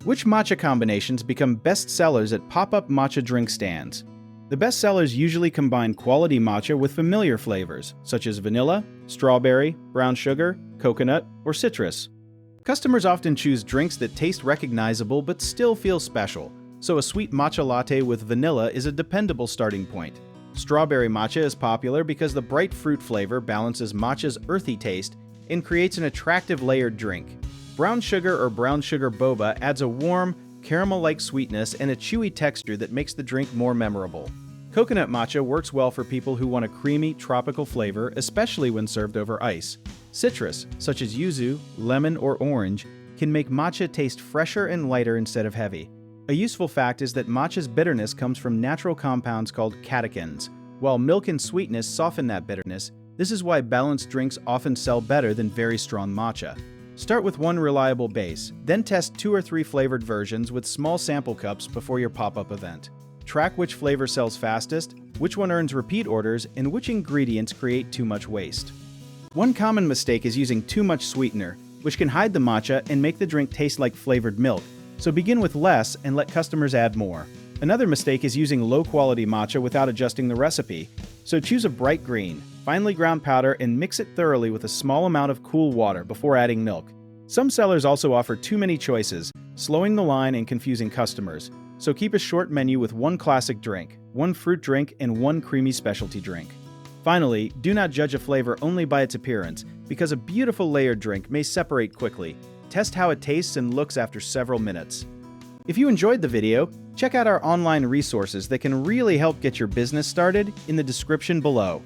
Which matcha combinations become best sellers at pop-up matcha drink stands? The best sellers usually combine quality matcha with familiar flavors, such as vanilla, strawberry, brown sugar, coconut, or citrus. Customers often choose drinks that taste recognizable but still feel special, so a sweet matcha latte with vanilla is a dependable starting point. Strawberry matcha is popular because the bright fruit flavor balances matcha's earthy taste and creates an attractive layered drink. Brown sugar or brown sugar boba adds a warm, caramel-like sweetness and a chewy texture that makes the drink more memorable. Coconut matcha works well for people who want a creamy, tropical flavor, especially when served over ice. Citrus, such as yuzu, lemon, or orange, can make matcha taste fresher and lighter instead of heavy. A useful fact is that matcha's bitterness comes from natural compounds called catechins. While milk and sweetness soften that bitterness, this is why balanced drinks often sell better than very strong matcha. Start with one reliable base, then test 2 or 3 flavored versions with small sample cups before your pop-up event. Track which flavor sells fastest, which one earns repeat orders, and which ingredients create too much waste. One common mistake is using too much sweetener, which can hide the matcha and make the drink taste like flavored milk, so begin with less and let customers add more. Another mistake is using low-quality matcha without adjusting the recipe, so choose a bright green, finely ground powder and mix it thoroughly with a small amount of cool water before adding milk. Some sellers also offer too many choices, slowing the line and confusing customers, so keep a short menu with one classic drink, one fruit drink, and one creamy specialty drink. Finally, do not judge a flavor only by its appearance, because a beautiful layered drink may separate quickly. Test how it tastes and looks after several minutes. If you enjoyed the video, check out our online resources that can really help get your business started in the description below.